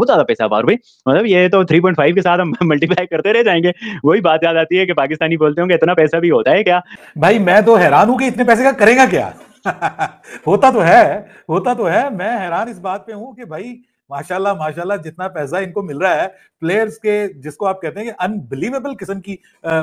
बहुत ज्यादा पैसा बाहर भाई, मतलब ये तो 3.5 के साथ हम मल्टीप्लाई करते रह जाएंगे। वही बात याद आती है कि पाकिस्तानी बोलते होंगे इतना पैसा भी होता है क्या। भाई मैं तो हैरान हूं कि इतने पैसे का करेगा क्या। होता तो है। मैं हैरान इस बात पे हूं कि भाई माशाल्लाह माशाल्लाह जितना पैसा इनको मिल रहा है प्लेयर्स के, जिसको आप कहते हैं कि अनबिलीवेबल किस्म की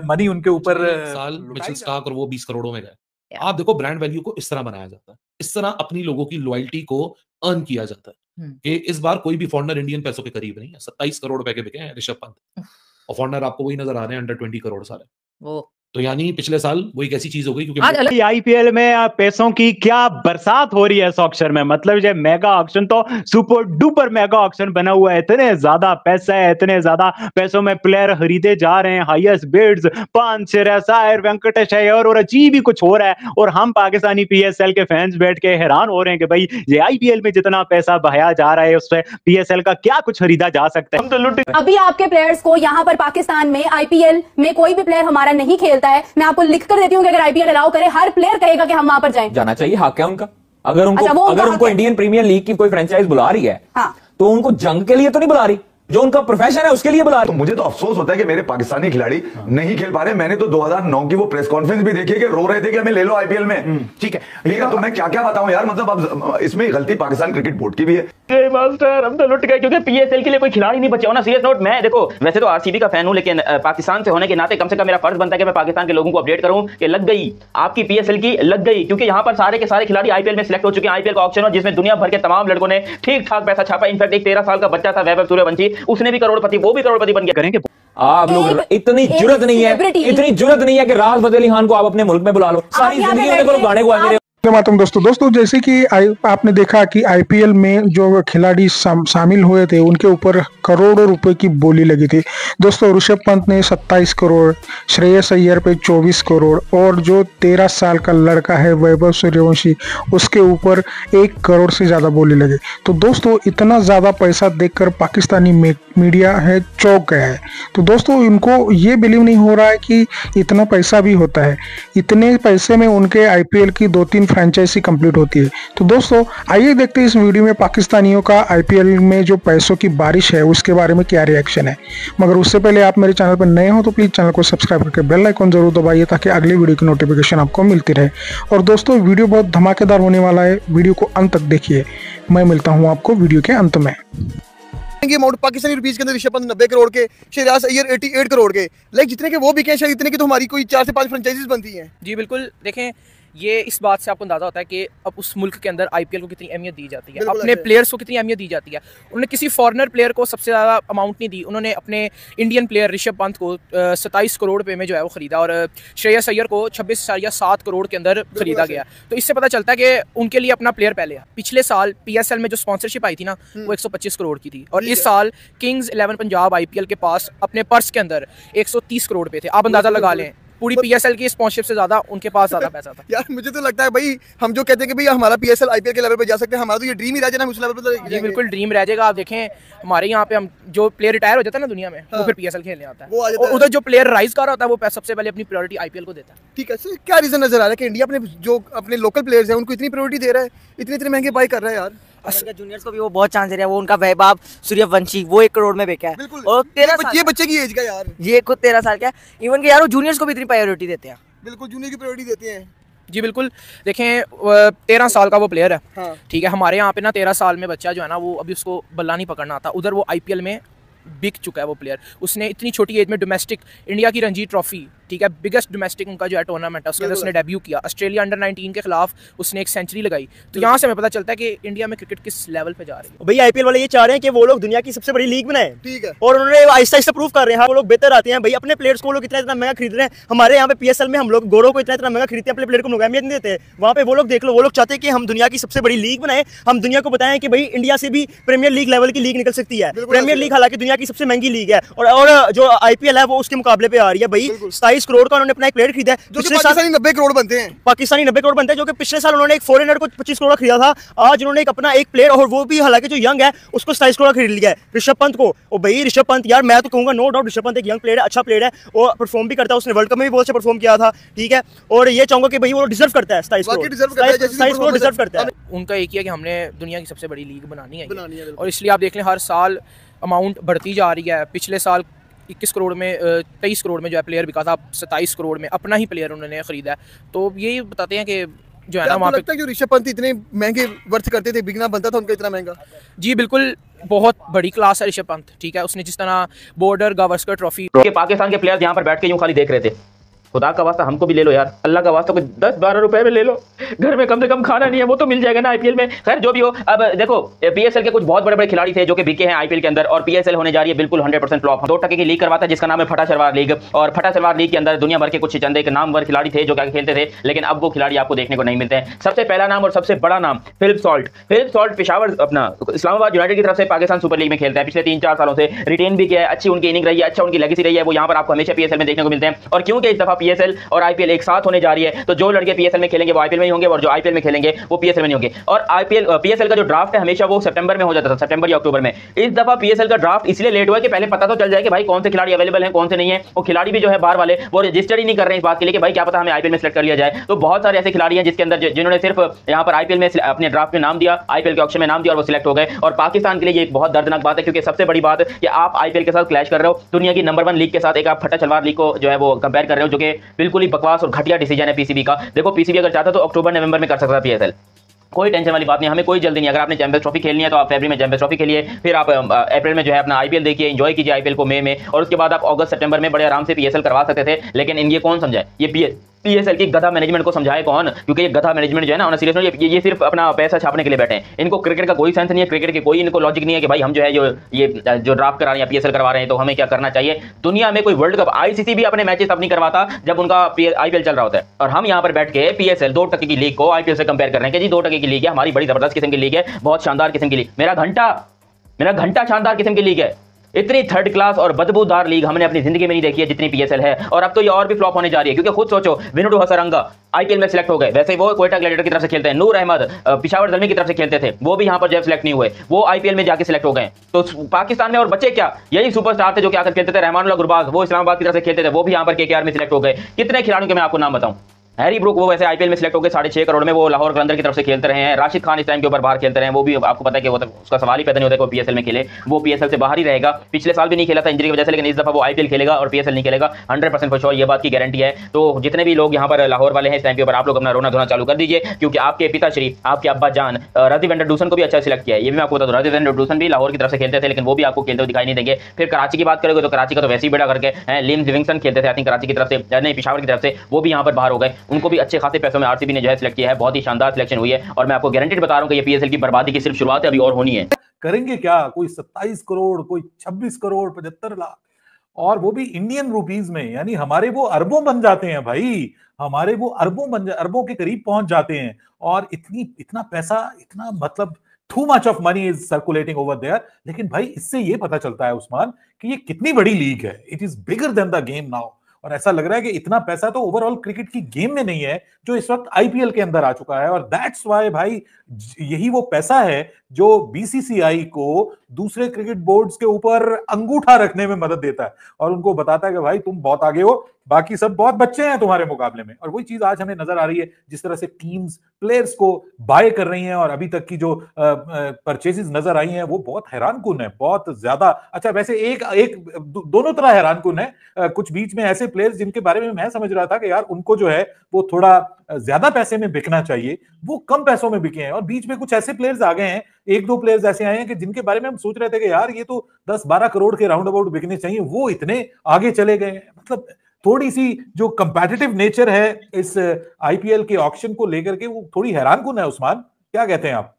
मनी उनके ऊपर साल मिचेल स्टार्क और वो 20 करोड़ों में गए। आप देखो ब्रांड वैल्यू को इस तरह बनाया जाता है, इस तरह अपनी लोगों की लॉयल्टी को अर्न किया जाता है कि इस बार कोई भी फॉरनर इंडियन पैसों के करीब नहीं है। 27 करोड़ रुपए के बिके हैं ऋषभ पंत, और फॉरनर आपको वही नजर आ रहे हैं अंडर 20 करोड़ सारे। वो तो यानी पिछले साल वो एक ऐसी चीज हो गई क्योंकि आईपीएल में पैसों की क्या बरसात हो रही है इस ऑक्शन में। मतलब ये मेगा ऑक्शन तो सुपर डुपर मेगा ऑक्शन बना हुआ है। इतने ज्यादा पैसा है, इतने ज्यादा पैसों में प्लेयर खरीदे जा रहे हैं। हाईएस्ट बिड्स पांचेर वेंकटेश अय्यर और अजीब ही कुछ हो रहा है। और हम पाकिस्तानी पीएसएल के फैंस बैठ के हैरान हो रहे हैं कि भाई ये आईपीएल में जितना पैसा बहाया जा रहा है उससे पीएसएल का क्या कुछ खरीदा जा सकता है। हम तो लुट अभी आपके प्लेयर्स को यहाँ पर पाकिस्तान में आईपीएल में कोई भी प्लेयर हमारा नहीं खेलता है। मैं आपको लिख कर देती हूँ कि अगर आईपीएल अलाउ करे हर प्लेयर कहेगा कि हम वहां पर जाएं। जाना चाहिए, हक है उनका। अगर उनको इंडियन प्रीमियर लीग की कोई फ्रेंचाइज बुला रही है तो उनको जंग के लिए तो नहीं बुला रही, जो उनका प्रोफेशन है उसके लिए बुला रही। तो मुझे तो अफसोस होता है कि मेरे पाकिस्तानी खिलाड़ी नहीं खेल पा रहे। मैंने तो 2009 की वो प्रेस कॉन्फ्रेंस भी देखी कि रो रहे थे कि हमें ले लो आईपीएल में। ठीक है, तो मैं क्या क्या बताऊं यार। मतलब अब इसमें गलती पाकिस्तान क्रिकेट बोर्ड की भी है। मास्टर हम तो लुट गए क्योंकि पीएसएल के लिए कोई खिलाड़ी नहीं बचे हो ना। सीरियस नोट, मैं देखो वैसे तो आरसीबी का फैन हूं, लेकिन पाकिस्तान से होने के नाते कम से कम मेरा फर्ज बनता है कि मैं पाकिस्तान के लोगों को अपडेट करूं कि लग गई आपकी पीएसएल की, लग गई। क्योंकि यहाँ पर सारे के सारे खिलाड़ी आईपीएल में सिलेक्ट हो चुके हैं। आईपीएल का ऑक्शन हो जिसमें दुनिया भर के तमाम लड़कों ने ठीक ठाक पैसा छापा। इनफैक्ट एक 13 साल का बच्चा था वैभव सूर्यवंशी, उसने भी करोड़पति, वो भी करोड़पति बन गया। करेंगे आप लोग इतनी जुर्रत नहीं है कि राहत फतेह अली खान को आप अपने मुल्क में बुला लो। सारी जिंदगी उन्हें गाने को आए। दोस्तों जैसे कि आपने देखा कि आईपीएल में जो खिलाड़ी शामिल हुए थे उनके ऊपर करोड़ों रुपए की बोली लगी थी। दोस्तों ऋषभ पंत ने 27 करोड़, श्रेयस अय्यर पे 24 करोड़ और जो 13 साल का लड़का है वैभव सूर्यवंशी उसके ऊपर 1 करोड़ से ज़्यादा बोली लगी। तो दोस्तों इतना ज़्यादा पैसा देखकर पाकिस्तानी मीडिया है चौंक गया है। तो दोस्तों इनको ये बिलीव नहीं हो रहा है कि इतना पैसा भी होता है। इतने पैसे में उनके आईपीएल की 2-3 फ्रेंचाइजी कंप्लीट होती है। तो दोस्तों आइए देखते हैं इस वीडियो में पाकिस्तानियों का आईपीएल में जो पैसों की बारिश है उसके बारे में क्या रिएक्शन है। मगर उससे पहले आप मेरे चैनल पर नए हो तो प्लीज़ चैनल को सब्सक्राइब करके बेल आइकन जरूर दबाइए ताकि अगली वीडियो की नोटिफिकेशन आपको मिलती रहे। और दोस्तों वीडियो बहुत धमाकेदार होने वाला है, वीडियो को अंत तक देखिए। मैं मिलता हूँ आपको वीडियो के अंत में। अमाउंट पाकिस्तानी रुपीस के अंदर ऋषभ पंत 90 करोड़ के, श्रेयस अय्यर 88 करोड़ के, लाइक जितने के वो बिके शायद इतने की तो हमारी कोई 4 से 5 फ्रेंचाइजीज बनती हैं। जी बिल्कुल, देखें ये इस बात से आपको अंदाजा होता है कि अब उस मुल्क के अंदर आईपीएल को कितनी अहमियत दी जाती है, अपने प्लेयर्स को कितनी अहमियत दी जाती है। उन्होंने किसी फॉरेनर प्लेयर को सबसे ज़्यादा अमाउंट नहीं दी, उन्होंने अपने इंडियन प्लेयर ऋषभ पंत को 27 करोड़ रुपए में जो है वो खरीदा और श्रेयस अय्यर को 26 या 7 करोड़ के अंदर खरीदा गया। तो इससे पता चलता है कि उनके लिए अपना प्लेयर पहले है। पिछले साल पीएसएल में जो स्पॉन्सरशिप आई थी ना वो 125 करोड़ की थी और इस साल किंग्स 11 पंजाब आईपीएल के पास अपने पर्स के अंदर 130 करोड़ रुपए थे। आप अंदाजा लगा लें पूरी पीएसएल की स्पॉन्सरशिप से ज्यादा उनके पास ज्यादा पैसा था। यार मुझे तो लगता है भाई हम जो कहते हैं कि भाई हमारा पीएसएल आईपीएल के लेवल पे जा सकते हैं, हमारा तो ये ड्रीम ही रह जाना उस लेवल पे। जी बिल्कुल ड्रीम रह जाएगा। आप देखें हमारे यहाँ पे हम जो प्लेयर रिटायर हो जाता है ना दुनिया में वो फिर पीएसएल खेलने आता है और उधर जो प्लेयर राइज कर रहा होता है वो सबसे पहले अपनी प्रायोरिटी आईपीएल को देता है। ठीक है, क्या रीजन नजर आ रहा है कि इंडिया अपने जो अपने लोकल प्लेयर्स हैं उनको इतनी प्रायोरिटी दे रहा है, इतने महंगे बाई कर रहा है यार। जूनियर्स को भी वो बहुत चांस दे रहा है। वो उनका वैभव सूर्यवंशी वो 1 करोड़ में बेचा है और 13 साल ये बच्चे की एज का यार, ये खुद 13 साल का। इवन के यार वो जूनियर्स को भी इतनी प्रायोरिटी देते हैं। बिल्कुल जूनियर की प्रायोरिटी देते हैं। जी बिल्कुल, देखें 13 साल का वो प्लेयर है। ठीक है, हमारे यहाँ पे ना 13 साल में बच्चा जो है ना वो अभी उसको बल्ला नहीं पकड़ना आता। उधर वो आईपीएल में बिक चुका है वो प्लेयर। उसने इतनी छोटी एज में डोमेस्टिक इंडिया की रणजी ट्रॉफी, ठीक है बिगेस्ट डोमेस्टिक उनका जो है टूर्नामेंट है उसके अंदर उसने डेब्यू किया। ऑस्ट्रेलिया अंडर 19 के खिलाफ उसने 1 सेंचुरी लगाई। तो यहाँ से हमें पता चलता है कि इंडिया में क्रिकेट किस लेवल पे जा रही है। भाई आईपीएल वाले ये चाह रहे हैं कि वो लोग दुनिया की सबसे बड़ी लीग बनाए। ठीक है, और उन्होंने आहिस्ता आहिस्ता प्रूव कर रहे हैं। वो लोग बेहतर आते हैं भाई, अपने प्लेयर्स को वो लोग इतना महंगा खरीद रहे हैं। हमारे यहाँ पे पीएसएल में हम लोग गोरों को इतना महंगा खरीदते हैं, अपने प्लेयर को अहमियत नहीं देते। वहाँ पे वो लोग देख लो, वो लोग चाहते हैं कि हम दुनिया की सबसे बड़ी लीग बनाए, हम दुनिया को बताएं कि भाई इंडिया से भी प्रीमियर लीग लेवल की लीग निकल सकती है। प्रीमियर लीग हालांकि दुनिया की सबसे महंगी लीग है और जो आईपीएल है वो उसके मुकाबले पे आ रही है। भाई 27 करोड़ का उन्होंने अपना एक प्लेयर खरीदा है। जो पाकिस्तानी 90 करोड़ बनते हैं, पाकिस्तानी 90 करोड़ बनते हैं, जो कि पिछले साल उन्होंने एक फॉरेनर को 25 करोड़ खरीदा था। आज उन्होंने एक अपना एक प्लेयर और वो भी हालांकि जो यंग है उसको 27 करोड़ खरीद लिया है, ऋषभ पंत को। और भाई ऋषभ पंत यार मैं तो कहूंगा नो डाउट ऋषभ पंत एक यंग प्लेयर है, अच्छा प्लेयर है और परफॉर्म भी करता है। उसने वर्ल्ड कप में भी बहुत अच्छा परफॉर्म किया था। ठीक है, और ये चाहूंगा कि भाई वो डिजर्व करता है 27 करोड़ डिजर्व करता है। उनका एक ही है कि हमने दुनिया की सबसे बड़ी लीग बनानी है और इसलिए आप देख लें हर साल अमाउंट बढ़ती जा रही है। पिछले साल 21 करोड़ में 23 करोड़ में जो है प्लेयर बिका था, 27 करोड़ में अपना ही प्लेयर उन्होंने खरीदा है। तो यही बताते हैं कि जो है ना वहाँ पे जो ऋषभ पंत इतने महंगे वर्थ करते थे, बिकना बनता था उनका इतना महंगा। जी बिल्कुल, बहुत बड़ी क्लास है ऋषभ पंत, ठीक है। उसने जिस तरह बॉर्डर गावस्कर ट्रॉफी के पाकिस्तान के प्लेयर्स यहाँ पर बैठ के यूं खाली देख रहे थे, खुदा का वास्ता हमको भी ले लो यार, अल्लाह का वास्ता, कोई 10-12 रुपए में ले लो, घर में कम से कम खाना नहीं है वो तो मिल जाएगा ना आईपीएल में। खैर जो भी हो, अब देखो पीएसएल के कुछ बहुत बड़े बड़े खिलाड़ी थे जो कि बिके हैं आईपीएल के अंदर, और पीएसएल होने जा रही है बिल्कुल 100% फ्लॉप। 2% की लीग करवाता है जिसका नाम है फटा शलवार लीग, और फटा शलवार लीग के अंदर दुनिया भर के कुछ चंदे के नामवर खिलाड़ी थे जो क्या खेलते थे, लेकिन अब वो खिलाड़ी आपको देखने को नहीं मिलते हैं। सबसे पहला नाम और सबसे बड़ा नाम Philip Salt. Philip Salt Peshawar अपना इस्लामाबाद यूनाइटेड की तरफ से पाकिस्तान सुपर लीग में खेलते हैं, पिछले 3-4 सालों से रिटेन भी किया है, अच्छी उनकी इनिंग रही है, अच्छा उनकी लेगेसी रही है, वो यहाँ पर आपको हमेशा पीएसएल में देखने को मिलते हैं। और क्योंकि इस दफा पीएसएल और आईपीएल एक साथ होने जा रही है, तो जो लड़के पीएसएल में खेलेंगे वो आईपीएल में ही होंगे, और जो आईपीएल में खेलेंगे वो पीएसएल में नहीं होंगे। और आईपीएल पीएसएल का जो ड्राफ्ट है हमेशा वो सितंबर में हो जाता था, सितंबर या अक्टूबर में। इस दफा पीएसएल का ड्राफ्ट इसलिए लेट हुआ है कि पहले पता तो चल जाए कि भाई कौन से खिलाड़ी अवेलेबल हैं, कौन से नहीं है। वो खिलाड़ी भी जो है बाहर वाले वो रजिस्टर ही नहीं कर रहे हैं इस बात के लिए कि भाई क्या पता हमें आईपीएल में सेलेक्ट कर लिया जाए। तो बहुत सारे ऐसे खिलाड़ी हैं जिसके अंदर जिन्होंने सिर्फ यहाँ पर आईपीएल में अपने ड्राफ्ट में नाम दिया, आईपीएल के ऑक्शन में नाम दिया और वो सिलेक्ट हो गए। और पाकिस्तान के लिए ये एक बहुत दर्दनाक बात है, क्योंकि सबसे बड़ी बात है कि आप आईपीएल के साथ क्लैश कर रहे हो, दुनिया की नंबर 1 लीग के साथ एक आप फटा शलवार लीग को जो है वो कंपेयर कर रहे हो, जो कि बिल्कुल ही बकवास और घटिया डिसीजन है पीसीबी का। देखो पीसीबी अगर चाहता तो अक्टूबर नवंबर में कर सकता है पीएसएल, कोई टेंशन वाली बात नहीं, हमें कोई जल्दी नहीं। अगर आपने चैंपियंस ट्रॉफी खेलनी है तो आप फरवरी में चैंपियंस ट्रॉफी खेलिए, फिर आप अप्रैल में जो है अपना आईपीएल देखिए, एंजॉय कीजिए आईपीएल को मई में, और उसके बाद आप अगस्त सितंबर में बड़े आराम से पीएसएल करवा सकते थे। लेकिन ये कौन समझाए, ये पीएसएल की गधा मैनेजमेंट को समझाए कौन? क्योंकि ये गधा मैनेजमेंट जो है ना सीरियसली ये सिर्फ अपना पैसा छापने के लिए बैठे हैं। इनको क्रिकेट का कोई सेंस नहीं है, क्रिकेट की कोई इनको लॉजिक नहीं है कि भाई हम जो है जो ड्राफ्ट करा रहे हैं पीएसएल करवा रहे हैं तो हमें क्या करना चाहिए। दुनिया में कोई वर्ल्ड कप आईसीसी भी अपने मैचेस तब नहीं करवाता जब उनका आईपीएल चल रहा होता है, और हम यहाँ पर बैठ के पीएसएल 2% की लीग को आईपीएल से कंपेयर कर रहे हैं कि जी 2% की लीग है, हमारी बड़ी जबरदस्त किस्म की लीग है, बहुत शानदार किस्म की लीग। मेरा घंटा शानदार किस्म की लीग है। इतनी थर्ड क्लास और बदबूदार लीग हमने अपनी जिंदगी में नहीं देखी है जितनी पीएसएल है। और अब तो ये और भी फ्लॉप होने जा रही है, क्योंकि खुद सोचो विनोद हसरंगा आईपीएल में सिलेक्ट हो गए, वैसे वो कोयटा ग्लैडिएटर की तरफ से खेलते हैं, नूर अहमद पिशावर ज़ल्मी की तरफ से खेलते थे, वो भी यहाँ पर जब सिलेक्ट नहीं हुए, वो आईपीएल में जाके सिलेक्ट हो गए। तो पाकिस्तान में और बच्चे क्या, यही सुपरस्टार थे जो कि आकर खेलते थे, रहमानुल्लाह गुरबाज वो इस्लामाबाद की तरफ से खेलते थे, वो भी यहाँ पर केकेआर में सिलेक्ट हो गए। कितने खिलाड़ियों के मैं आपको नाम बताऊं। हैरी ब्रूक वो वैसे आईपीएल में सिलेक्ट हो गए 6.5 करोड़ में, वो लाहौर कलंदर की तरफ से खेलते रहे हैं। राशिद खान इस टाइम के ऊपर बाहर खेलते रहे हैं, वो भी आपको पता है कि वो उसका सवाल ही पैदा नहीं होता कि वो पीएसएल में खेले, वो पीएसएल से बाहर ही रहेगा। पिछले साल भी नहीं खेला था इंजरी की वजह से, लेकिन इस दफा वो आईपीएल खेलेगा और पीएसएल नहीं खेलेगा 100% फॉर श्योर, ये बात की गारंटी है। तो जितने भी लोग यहाँ पर लाहौर वाले हैं इस टाइम के ऊपर, आप लोग अपना रोना धोना चालू कर दीजिए, क्योंकि आपके पिताश्री आपके अब्बा जान रज़ी वेंडर डूसन को भी अच्छा सिलेक्ट किया है। ये भी मैं आपको बता दूं, रज़ी वेंडर डूसन भी लाहौर की तरफ से खेलते थे, लेकिन वो भी आपको खेलते हुए दिखाई नहीं देंगे। फिर कराची की बात करोगे तो कराची का तो वैसे ही बेड़ा करके लिम लिविंगस्टन खेलते थे आई थिंक कराची की तरफ से, नहीं पिशावर की तरफ से, वो भी यहाँ पर बाहर हो गए। उनको भी अच्छे खासे पैसों में आरसीबी ने जो है सिलेक्ट किया है, बहुत ही शानदार सिलेक्शन हुई है। और मैं आपको गारंटीड बता रहा हूं कि ये पीएसएल की बर्बादी की सिर्फ शुरुआत है, अभी और होनी है। करेंगे क्या, कोई 27 करोड़, कोई 26 करोड़, 75 लाख, और वो भी इंडियन रुपीस में, यानी हमारे वो अरबों बन जाते हैं भाई, हमारे वो अरबों के करीब पहुंच जाते हैं। और इतना पैसा, इतना मतलब too much of money is circulating over there. लेकिन भाई इससे ये पता चलता है उस्मान कि ये कितनी बड़ी लीग है, it is bigger than the game now. और ऐसा लग रहा है कि इतना पैसा तो ओवरऑल क्रिकेट की गेम में नहीं है जो इस वक्त आईपीएल के अंदर आ चुका है। और दैट्स व्हाई भाई यही वो पैसा है जो बीसीसीआई को दूसरे क्रिकेट बोर्ड्स के ऊपर अंगूठा रखने में मदद देता है और उनको बताता है कि भाई तुम बहुत आगे हो, बाकी सब बहुत बच्चे हैं तुम्हारे मुकाबले में। और वही चीज आज हमें नजर आ रही है, जिस तरह से टीम्स प्लेयर्स को बाय कर रही हैं, और अभी तक की जो परचेजेस नजर आई हैं वो बहुत हैरानकुन है, बहुत ज्यादा। अच्छा वैसे एक दोनों तरह हैरानकुन है। कुछ बीच में ऐसे प्लेयर्स जिनके बारे में मैं समझ रहा था कि यार उनको जो है वो थोड़ा ज्यादा पैसे में बिकना चाहिए, वो कम पैसों में बिके हैं। और बीच में कुछ ऐसे प्लेयर्स आ गए हैं, 1-2 प्लेयर्स ऐसे आए हैं कि जिनके बारे में हम सोच रहे थे कि यार ये तो 10-12 करोड़ के राउंड अबाउट बिकने चाहिए, वो इतने आगे चले गए हैं। मतलब थोड़ी सी जो कंपेटिटिव नेचर है इस आईपीएल के ऑक्शन को लेकर के, वो थोड़ी हैरानकुन है। उस्मान क्या कहते हैं आप?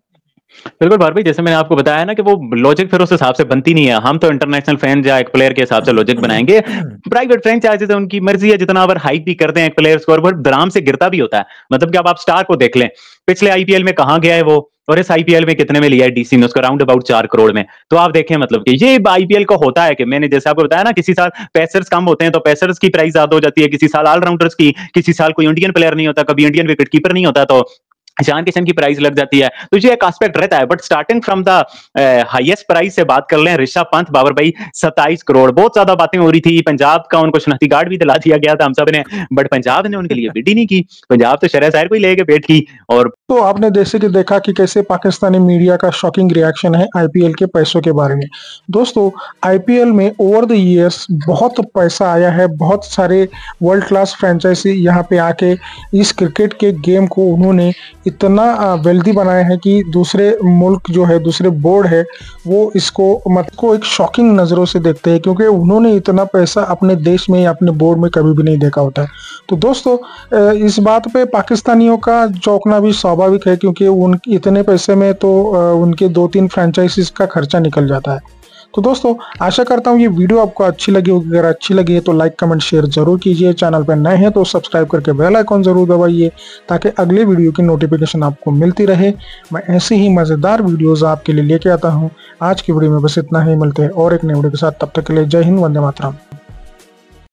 बिल्कुल भाई, जैसे मैंने आपको बताया ना कि वो लॉजिक फिर उस हिसाब से बनती नहीं है। हम तो इंटरनेशनल फैन या एक प्लेयर के हिसाब से लॉजिक बनाएंगे, प्राइवेट फ्रेंचाइजीज है उनकी मर्जी है, जितना अगर हाइप भी करते हैं एक प्लेयर को, और दराम से गिरता भी होता है। मतलब कि अब आप स्टार को देख लें, पिछले आईपीएल में कहां गया है वो, और इस आईपीएल में कितने में लिया है डीसी ने उसको, राउंड अबाउट 4 करोड़ में। तो आप देखें मतलब कि ये आईपीएल को होता है कि मैंने जैसे आपको बताया ना, किसी साल पेसर्स कम होते हैं तो पेसर्स की प्राइस ज्यादा हो जाती है, किसी साल ऑलराउंडर्स की, किसी साल कोई इंडियन प्लेयर नहीं होता, कभी इंडियन विकेट कीपर नहीं होता तो ईशान किशन की प्राइस लग जाती है, तो ये एक एस्पेक्ट रहता है। But starting from the highest price से बात कर लें, ऋषभ पंत, बाबर भाई 27 करोड़। बहुत ज्यादा बातें हो रही थी, पंजाब का उनको शनाख्ती कार्ड भी दिला दिया गया था हम सब ने, बट पंजाब ने उनके लिए बिड ही नहीं की। पंजाब तो शरह साहिर को ही लेके बैठ की। और तो आपने जैसे कि देखा कि कैसे पाकिस्तानी मीडिया का शॉकिंग रिएक्शन है आईपीएल के पैसों के बारे में। दोस्तों आईपीएल में ओवर द ईयर्स बहुत पैसा आया है, बहुत सारे वर्ल्ड क्लास फ्रेंचाइजी यहाँ पे आके इस क्रिकेट के गेम को उन्होंने इतना वेल्दी बनाया है कि दूसरे मुल्क जो है, दूसरे बोर्ड है, वो इसको को एक शॉकिंग नज़रों से देखते हैं, क्योंकि उन्होंने इतना पैसा अपने देश में या अपने बोर्ड में कभी भी नहीं देखा होता है। तो दोस्तों इस बात पे पाकिस्तानियों का चौंकना भी स्वाभाविक है, क्योंकि उन इतने पैसे में तो उनके 2-3 फ्रेंचाइजीज का खर्चा निकल जाता है। तो दोस्तों आशा करता हूँ ये वीडियो आपको अच्छी लगी होगी। अगर अच्छी लगी है तो लाइक कमेंट शेयर जरूर कीजिए। चैनल पर नए हैं तो सब्सक्राइब करके बेल आइकॉन जरूर दबाइए, ताकि अगले वीडियो की नोटिफिकेशन आपको मिलती रहे। मैं ऐसे ही मज़ेदार वीडियोज़ आपके लिए लेके आता हूँ। आज की वीडियो में बस इतना ही, मिलते हैं और एक नई वीडियो के साथ। तब तक के लिए जय हिंद, वंदे मातरम।